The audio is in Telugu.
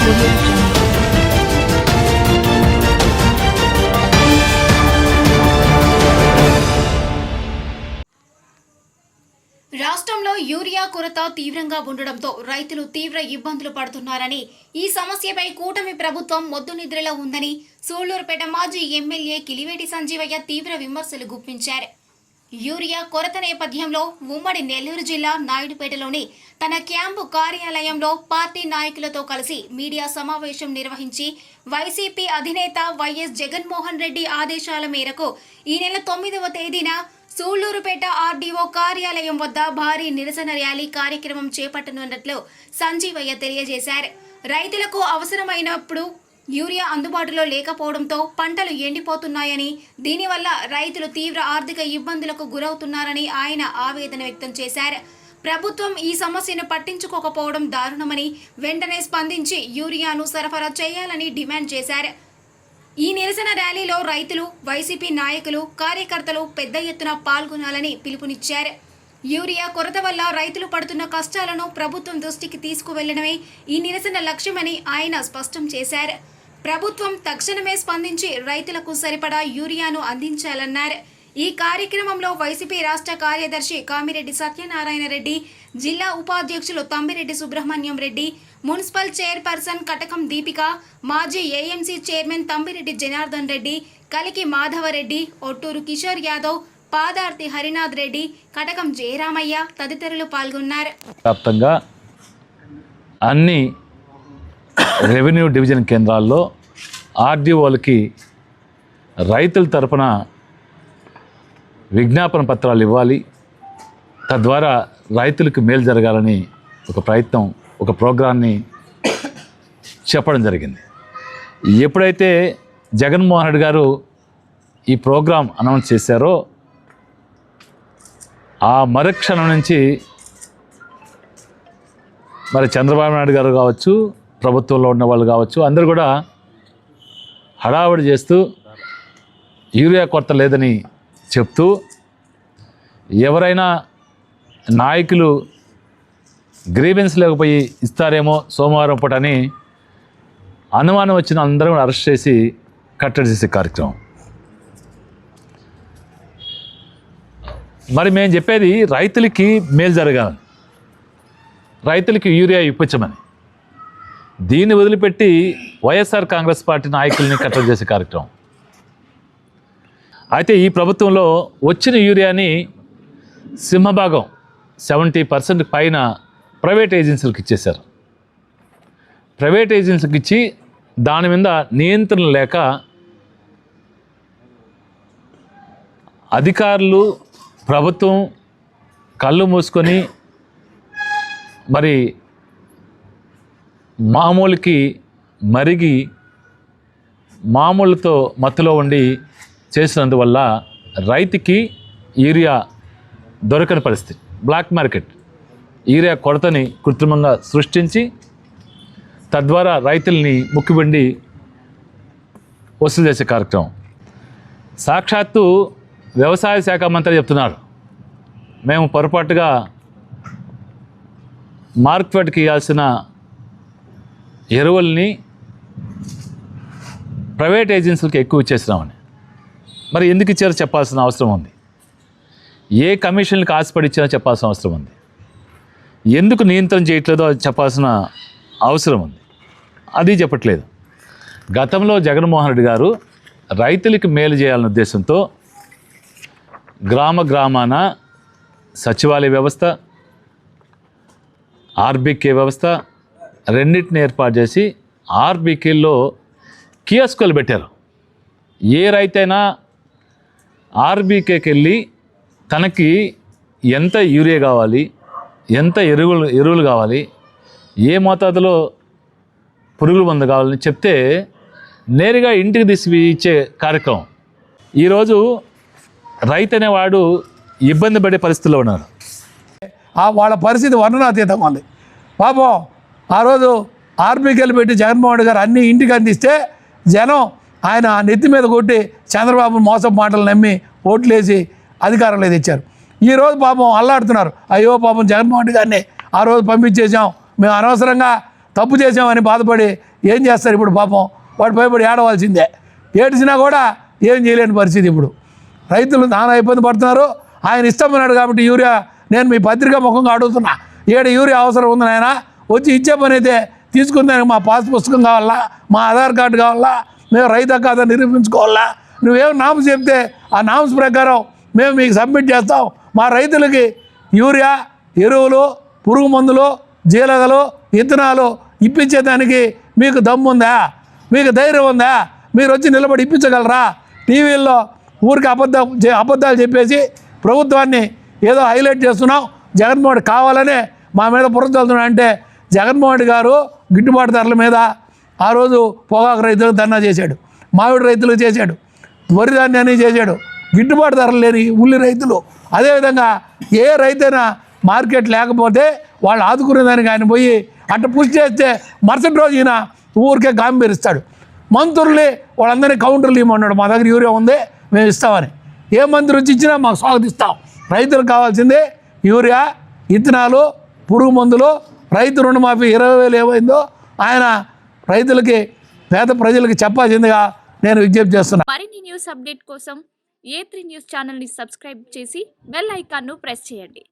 రాష్ట్రంలో యూరియా కొరత తీవ్రంగా ఉండడంతో రైతులు తీవ్ర ఇబ్బందులు పడుతున్నారని, ఈ సమస్యపై కూటమి ప్రభుత్వం మొద్దు నిద్రలో ఉందని సూళ్లూరుపేట మాజీ ఎమ్మెల్యే కిలివేటి సంజీవయ్య తీవ్ర విమర్శలు గుప్పించారు. యూరియా కొరత నేపథ్యంలో ఉమ్మడి నెల్లూరు జిల్లా నాయుడుపేటలోని తన క్యాంపు కార్యాలయంలో పార్టీ నాయకులతో కలిసి మీడియా సమావేశం నిర్వహించి వైసీపీ అధినేత వైఎస్ జగన్మోహన్ రెడ్డి ఆదేశాల మేరకు ఈ నెల 9వ తేదీన సూళ్లూరుపేట ఆర్డీఓ కార్యాలయం వద్ద భారీ నిరసన ర్యాలీ కార్యక్రమం చేపట్టనున్నట్లు సంజీవయ్య తెలియజేశారు. రైతులకు అవసరమైనప్పుడు యూరియా అందుబాటులో లేకపోవడంతో పంటలు ఎండిపోతున్నాయని, దీనివల్ల రైతులు తీవ్ర ఆర్థిక ఇబ్బందులకు గురవుతున్నారని ఆయన ఆవేదన వ్యక్తం చేశారు. ప్రభుత్వం ఈ సమస్యను పట్టించుకోకపోవడం దారుణమని, వెంటనే స్పందించి యూరియాను సరఫరా చేయాలని డిమాండ్ చేశారు. ఈ నిరసన ర్యాలీలో రైతులు, వైసీపీ నాయకులు, కార్యకర్తలు పెద్ద ఎత్తున పాల్గొనాలని పిలుపునిచ్చారు. యూరియా కొరత వల్ల రైతులు పడుతున్న కష్టాలను ప్రభుత్వం దృష్టికి తీసుకువెళ్లడమే ఈ నిరసన లక్ష్యమని ఆయన స్పష్టం చేశారు. ప్రభుత్వం తక్షణమే స్పందించి రైతులకు సరిపడా యూరియాను అందించాలన్నారు. ఈ కార్యక్రమంలో వైసీపీ రాష్ట్ర కార్యదర్శి కామిరెడ్డి సత్యనారాయణ రెడ్డి, జిల్లా ఉపాధ్యక్షులు తమ్మిరెడ్డి సుబ్రహ్మణ్యం రెడ్డి, మున్సిపల్ చైర్పర్సన్ కటకం దీపిక, మాజీ ఏఎంసీ చైర్మన్ తమ్మిరెడ్డి జనార్దన్ రెడ్డి, కలికి మాధవరెడ్డి, ఒట్టూరు కిషోర్ యాదవ్, పాదార్తి హరినాథ్ రెడ్డి, కటకం జయరామయ్య తదితరులు పాల్గొన్నారు. వ్యాప్తంగా అన్ని రెవెన్యూ డివిజన్ కేంద్రాల్లో ఆర్డీఓలకి రైతుల తరపున విజ్ఞాపన పత్రాలు ఇవ్వాలి, తద్వారా రైతులకు మేలు జరగాలని ఒక ప్రయత్నం, ఒక ప్రోగ్రాన్ని చెప్పడం జరిగింది. ఎప్పుడైతే జగన్మోహన్ రెడ్డి గారు ఈ ప్రోగ్రాం అనౌన్స్ చేశారో ఆ మరుక్షణం నుంచి మరి చంద్రబాబు నాయుడు గారు కావచ్చు, ప్రభుత్వంలో ఉన్న వాళ్ళు కావచ్చు, అందరూ కూడా హడావుడి చేస్తూ యూరియా కొరత లేదని చెప్తూ, ఎవరైనా నాయకులు గ్రీవెన్స్ లేకపోయి ఇస్తారేమో సోమవారం పూటని అనుమానం వచ్చిన అందరం అరెస్ట్ చేసి కట్టడి చేసే కార్యక్రమం. మరి మేము చెప్పేది రైతులకి మేలు జరగాలని, రైతులకి యూరియా ఇప్పించమని. దీన్ని వదిలిపెట్టి వైఎస్ఆర్ కాంగ్రెస్ పార్టీ నాయకుల్ని కట్టడి చేసే కార్యక్రమం. అయితే ఈ ప్రభుత్వంలో వచ్చిన యూరియాని సింహభాగం 70% పైన ప్రైవేట్ ఏజెన్సీలకు ఇచ్చేశారు. ప్రైవేట్ ఏజెన్సీలకు ఇచ్చి దాని మీద నియంత్రణ లేక అధికారులు, ప్రభుత్వం కళ్ళు మూసుకొని మరి మామూలుకి మరిగి మామూలుతో మత్తులో ఉండి చేసినందువల్ల రైతుకి యూరియా దొరకని పరిస్థితి. బ్లాక్ మార్కెట్ యూరియా కొరతని కృత్రిమంగా సృష్టించి తద్వారా రైతుల్ని ముక్కుబిండి వసూలు చేసే కార్యక్రమం. సాక్షాత్తు వ్యవసాయ శాఖ మంత్రి చెప్తున్నారు, మేము పొరపాటుగా మార్కెట్కి ఇవ్వాల్సిన ఎరువుల్ని ప్రైవేట్ ఏజెన్సీలకు ఎక్కువ ఇచ్చేసినామని. మరి ఎందుకు ఇచ్చారో చెప్పాల్సిన అవసరం ఉంది. ఏ కమిషన్లకు ఆశపడి ఇచ్చినా చెప్పాల్సిన అవసరం ఉంది. ఎందుకు నియంత్రణ చేయట్లేదో చెప్పాల్సిన అవసరం ఉంది. అది చెప్పట్లేదు. గతంలో జగన్మోహన్ రెడ్డి గారు రైతులకు మేలు చేయాలనే ఉద్దేశంతో గ్రామాన సచివాలయ వ్యవస్థ, ఆర్బీకే వ్యవస్థ రెండింటిని ఏర్పాటు చేసి ఆర్బీకేల్లో కియోస్కులు పెట్టారు. ఏ రైతైనా ఆర్బీకేకి వెళ్ళి తనకి ఎంత యూరియా కావాలి, ఎంత ఎరువులు కావాలి, ఏ మోతాదులో పురుగుల మందు కావాలని చెప్తే నేరుగా ఇంటికి తీసి ఇచ్చే కార్యక్రమం. ఈరోజు రైతు అనేవాడు ఇబ్బంది పడే పరిస్థితుల్లో ఉన్నారు. వాళ్ళ పరిస్థితి వర్ణనాతీతంగా ఉంది. పాపం ఆ రోజు ఆర్బీకేలు పెట్టి జగన్మోహన్ రెడ్డి గారు అన్నీ ఇంటికి అందిస్తే జనం ఆయన నెత్తి మీద కొట్టి చంద్రబాబు మోసపు మాటలు నమ్మి ఓట్లేసి అధికారంలో తెచ్చారు. ఈరోజు పాపం అల్లాడుతున్నారు, అయ్యో పాపం జగన్మోహన్ రెడ్డి గారిని ఆ రోజు పంపించేసాం, మేము అనవసరంగా తప్పు చేసామని బాధపడి ఏం చేస్తారు ఇప్పుడు పాపం వాడు భయపడి ఏడవలసిందే. ఏడ్చినా కూడా ఏం చేయలేని పరిస్థితి ఇప్పుడు. రైతులు నానా ఇబ్బంది పడుతున్నారు. ఆయన ఇష్టమన్నాడు కాబట్టి యూరియా నేను మీ పత్రికా ముఖంగా అడుగుతున్నా, యూరియా అవసరం ఉంది నాయన, వచ్చి ఇచ్చే పని అయితే తీసుకుందానికి మా పాస్ పుస్తకం కావాలా, మా ఆధార్ కార్డు కావాలా, మేము రైతు కాదని నిరూపించుకోవాలా, నువ్వేం నామ్స్ చెప్తే ఆ నామ్స్ ప్రకారం మేము మీకు సబ్మిట్ చేస్తాం. మా రైతులకి యూరియా, ఎరువులు, పురుగు మందులు, జీలగలు, విత్తనాలు ఇప్పించేదానికి మీకు దమ్ముందా, మీకు ధైర్యం ఉందా? మీరు వచ్చి నిలబడి ఇప్పించగలరా? టీవీల్లో ఊరికి అబద్ధాలు చెప్పేసి ప్రభుత్వాన్ని ఏదో హైలైట్ చేస్తున్నాం, జగన్మోహన్ రెడ్డి కావాలనే మా మీద పురచల్లుతున్నాడు అంటే, జగన్మోహన్ రెడ్డి గారు గిట్టుబాటు ధరల మీద ఆ రోజు పొగాకు రైతులకు ధర్నా చేశాడు, మామిడి రైతులకు చేశాడు, వరి ధాన్యాన్ని చేశాడు, గిట్టుబాటు ధరలు లేని ఉల్లి రైతులు. అదేవిధంగా ఏ రైతైనా మార్కెట్ లేకపోతే వాళ్ళు ఆదుకునేదానికి ఆయన పోయి అట్ట పుష్ చేస్తే మరుసటి రోజు ఈయన ఊరికే గాంభీరిస్తాడు. మంత్రుల్ని వాళ్ళందరినీ కౌంటర్లు ఇవ్వమన్నాడు, మా దగ్గర యూరియా ఉంది మేము ఇస్తామని. ఏ మంత్రి వచ్చి ఇచ్చినా మాకు స్వాగతిస్తాం. రైతులకు కావాల్సిందే యూరియా, విత్తనాలు, పురుగు మందులు, రైతు రుణమాఫీ 20,000 ఏమైందో ఆయన రైతులకి, పేద ప్రజలకి చెప్పాల్సిందిగా నేను విజ్ఞప్తి చేస్తున్నాను. మరిన్ని న్యూస్ అప్డేట్ కోసం A3 న్యూస్ ఛానల్ని సబ్స్క్రైబ్ చేసి బెల్ ఐకాన్ను ప్రెస్ చేయండి.